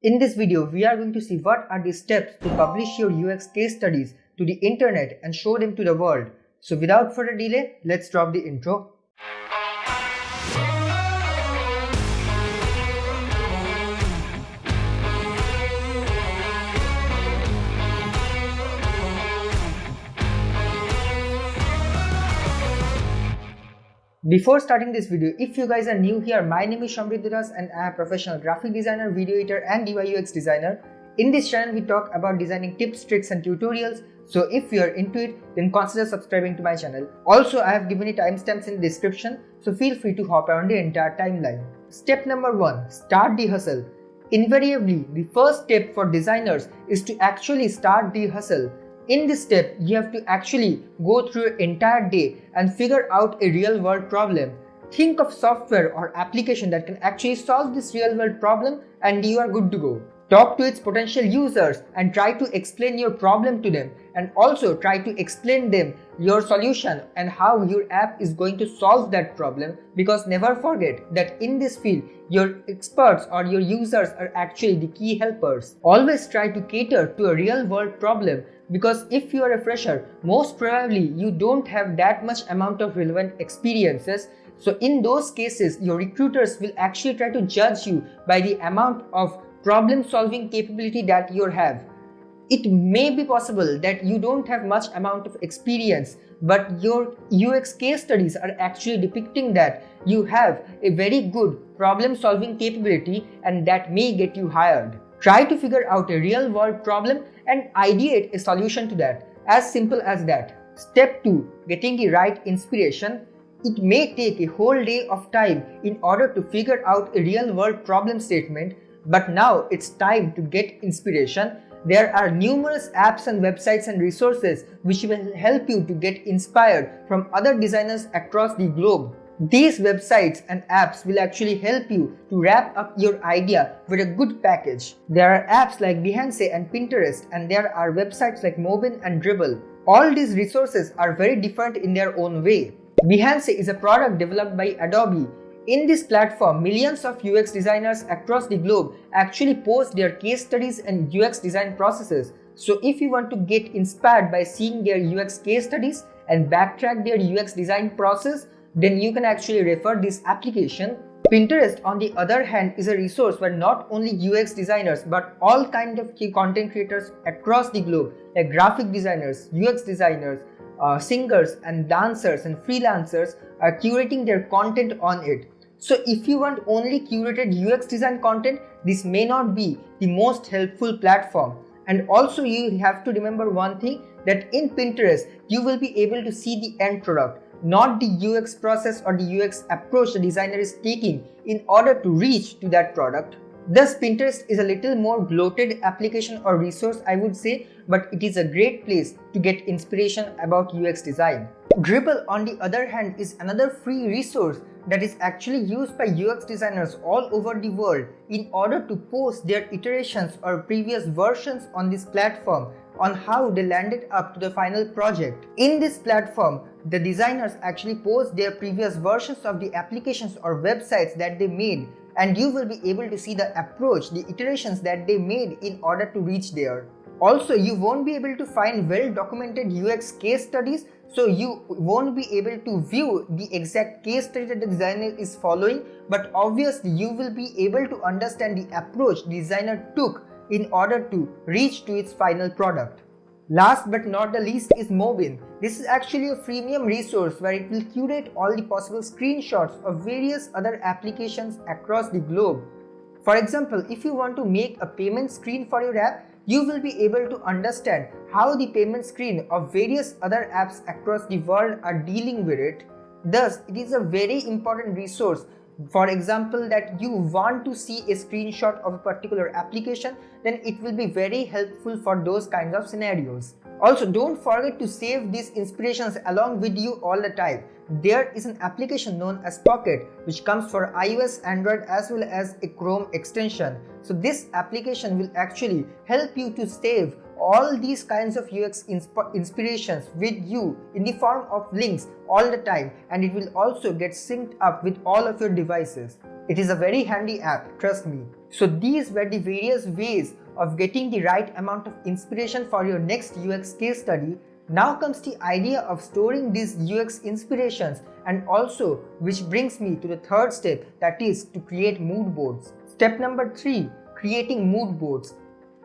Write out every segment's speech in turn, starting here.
In this video, we are going to see what are the steps to publish your UX case studies to the internet and show them to the world. So without further delay, let's drop the intro. Before starting this video, if you guys are new here, my name is Shamrit Das and I am a professional graphic designer, video editor and UI UX designer. In this channel, we talk about designing tips, tricks and tutorials. So if you are into it, then consider subscribing to my channel. Also, I have given you timestamps in the description, so feel free to hop around the entire timeline. Step number 1. Start the hustle. Invariably, the first step for designers is to actually start the hustle. In this step, you have to actually go through your entire day and figure out a real world problem. Think of software or application that can actually solve this real world problem and you are good to go. Talk to its potential users and try to explain your problem to them, and also try to explain them your solution and how your app is going to solve that problem, because never forget that in this field, your experts or your users are actually the key helpers. Always try to cater to a real world problem, because if you are a fresher, most probably you don't have that much amount of relevant experiences. So in those cases, your recruiters will actually try to judge you by the amount of problem solving capability that you have. It may be possible that you don't have much amount of experience, but your UX case studies are actually depicting that you have a very good problem solving capability, and that may get you hired. Try to figure out a real world problem and ideate a solution to that. As simple as that. Step 2. Getting the right inspiration. It may take a whole day of time in order to figure out a real world problem statement, but now it's time to get inspiration. There are numerous apps and websites and resources which will help you to get inspired from other designers across the globe. These websites and apps will actually help you to wrap up your idea with a good package. There are apps like Behance and Pinterest, and there are websites like Mobin and Dribble. All these resources are very different in their own way. Behance is a product developed by Adobe. In this platform, millions of UX designers across the globe actually post their case studies and UX design processes. So if you want to get inspired by seeing their UX case studies and backtrack their UX design process, then you can actually refer this application. Pinterest, on the other hand, is a resource where not only UX designers but all kinds of key content creators across the globe, like graphic designers, UX designers, singers and dancers and freelancers, are curating their content on it. So if you want only curated UX design content, this may not be the most helpful platform. And also you have to remember one thing, that in Pinterest, you will be able to see the end product, not the UX process or the UX approach the designer is taking in order to reach to that product. Thus, Pinterest is a little more bloated application or resource, I would say, but it is a great place to get inspiration about UX design. Dribble, on the other hand, is another free resource that is actually used by UX designers all over the world in order to post their iterations or previous versions on this platform on how they landed up to the final project. In this platform, the designers actually post their previous versions of the applications or websites that they made, and you will be able to see the approach, the iterations that they made in order to reach there. Also, you won't be able to find well documented UX case studies, so you won't be able to view the exact case study that the designer is following, but obviously you will be able to understand the approach the designer took in order to reach to its final product. Last but not the least is Mobin. This is actually a freemium resource where it will curate all the possible screenshots of various other applications across the globe. For example, if you want to make a payment screen for your app, you will be able to understand how the payment screen of various other apps across the world are dealing with it. Thus, it is a very important resource. For example, that you want to see a screenshot of a particular application, then it will be very helpful for those kinds of scenarios. Also, don't forget to save these inspirations along with you all the time. There is an application known as Pocket, which comes for iOS, Android as well as a Chrome extension. So this application will actually help you to save all these kinds of UX inspirations with you in the form of links all the time, and it will also get synced up with all of your devices. It is a very handy app, trust me. So these were the various ways of getting the right amount of inspiration for your next UX case study. Now comes the idea of storing these UX inspirations, and also which brings me to the third step, that is to create mood boards. Step number 3, creating mood boards.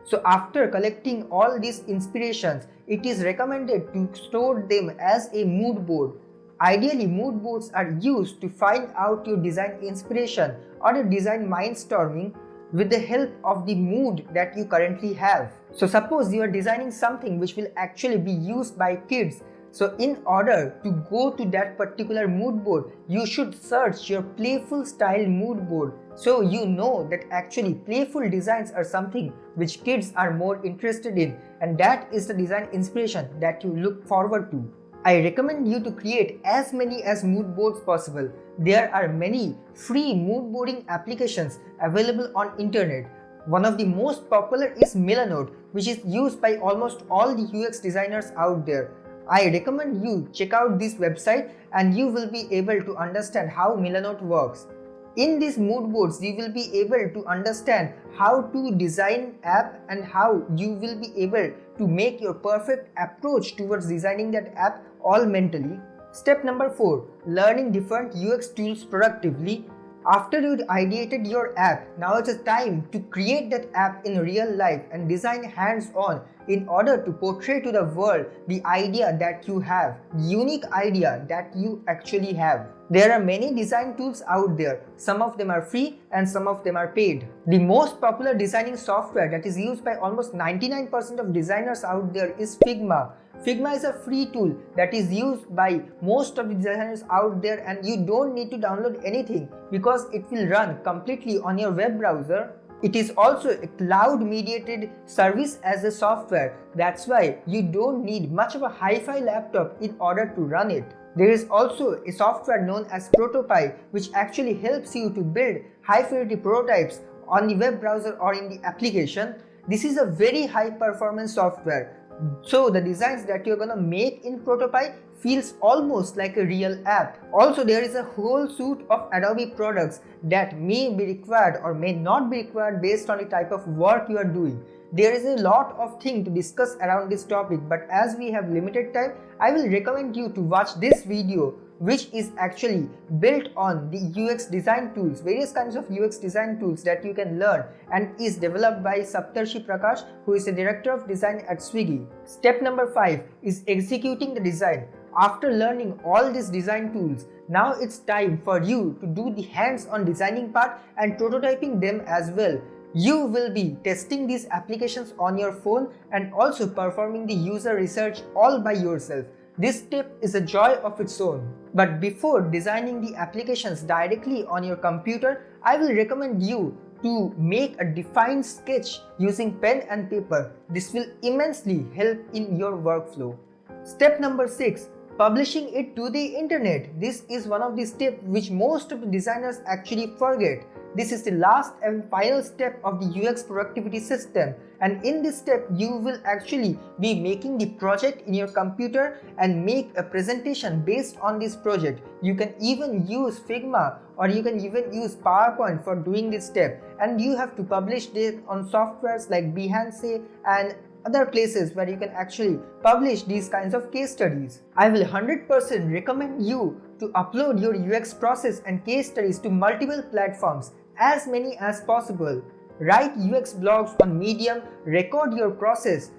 So after collecting all these inspirations, it is recommended to store them as a mood board. Ideally, mood boards are used to find out your design inspiration or a design mindstorming with the help of the mood that you currently have. So suppose you are designing something which will actually be used by kids. So in order to go to that particular mood board, you should search your playful style mood board. So you know that actually playful designs are something which kids are more interested in, and that is the design inspiration that you look forward to. I recommend you to create as many as mood boards possible. There are many free mood boarding applications available on internet. One of the most popular is Milanote, which is used by almost all the UX designers out there. I recommend you check out this website and you will be able to understand how Milanote works. In these mood boards, you will be able to understand how to design app and how you will be able to make your perfect approach towards designing that app all mentally. Step number 4, learning different UX tools productively. After you ideated your app, now it is time to create that app in real life and design hands-on in order to portray to the world the idea that you have, unique idea that you actually have. There are many design tools out there. Some of them are free and some of them are paid. The most popular designing software that is used by almost 99% of designers out there is Figma. Figma is a free tool that is used by most of the designers out there, and you don't need to download anything because it will run completely on your web browser. It is also a cloud mediated service as a software. That's why you don't need much of a hi-fi laptop in order to run it. There is also a software known as Prototype, which actually helps you to build high fidelity prototypes on the web browser or in the application. This is a very high performance software. So the designs that you're gonna make in Prototype feels almost like a real app. Also, there is a whole suite of Adobe products that may be required or may not be required based on the type of work you are doing. There is a lot of things to discuss around this topic, but as we have limited time, I will recommend you to watch this video, which is actually built on the UX design tools, various kinds of UX design tools that you can learn, and is developed by Saptarshi Prakash, who is the director of design at Swiggy. Step number 5 is executing the design. After learning all these design tools, now it's time for you to do the hands-on designing part and prototyping them as well. You will be testing these applications on your phone and also performing the user research all by yourself. This step is a joy of its own. But before designing the applications directly on your computer, I will recommend you to make a defined sketch using pen and paper. This will immensely help in your workflow. Step number 6, publishing it to the internet. This is one of the steps which most of the designers actually forget. This is the last and final step of the UX productivity system, and in this step you will actually be making the project in your computer and make a presentation based on this project. You can even use Figma or you can even use PowerPoint for doing this step, and you have to publish this on softwares like Behance and other places where you can actually publish these kinds of case studies. I will 100% recommend you to upload your UX process and case studies to multiple platforms, as many as possible. Write UX blogs on Medium, record your process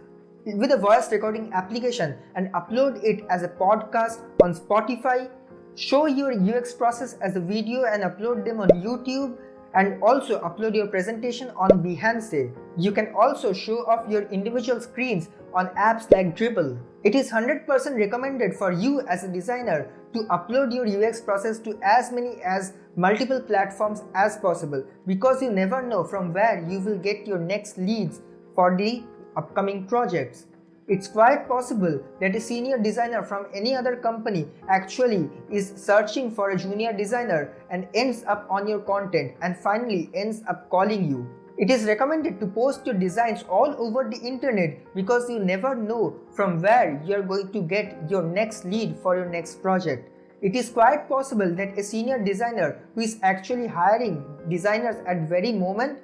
with a voice recording application and upload it as a podcast on Spotify. Show your UX process as a video and upload them on YouTube, and also upload your presentation on Behance. You can also show off your individual screens on apps like Dribble. It is 100% recommended for you as a designer to upload your UX process to as many as multiple platforms as possible, because you never know from where you will get your next leads for the upcoming projects. It's quite possible that a senior designer from any other company actually is searching for a junior designer and ends up on your content and finally ends up calling you. It is recommended to post your designs all over the internet, because you never know from where you are going to get your next lead for your next project. It is quite possible that a senior designer who is actually hiring designers at very moment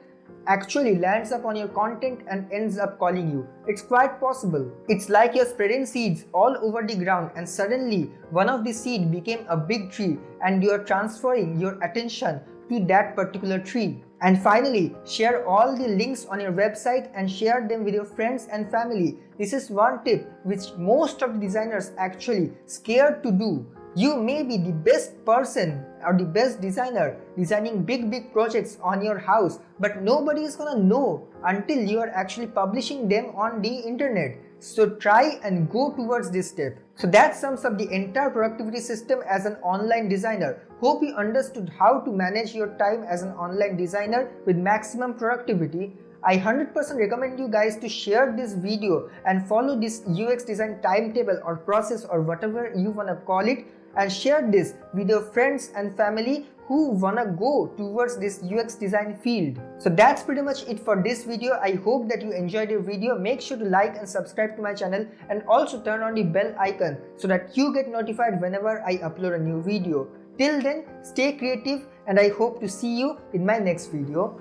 actually lands up on your content and ends up calling you. It's quite possible. It's like you're spreading seeds all over the ground and suddenly one of the seed became a big tree and you're transferring your attention to that particular tree. And finally, share all the links on your website and share them with your friends and family. This is one tip which most of the designers actually scared to do. You may be the best person or the best designer designing big projects on your house, but nobody is gonna know until you are actually publishing them on the internet. So try and go towards this step. So that sums up the entire productivity system as an online designer. Hope you understood how to manage your time as an online designer with maximum productivity. I 100% recommend you guys to share this video and follow this UX design timetable or process or whatever you wanna call it, and share this with your friends and family who wanna go towards this UX design field. So that's pretty much it for this video. I hope that you enjoyed the video. Make sure to like and subscribe to my channel and also turn on the bell icon so that you get notified whenever I upload a new video. Till then, stay creative and I hope to see you in my next video.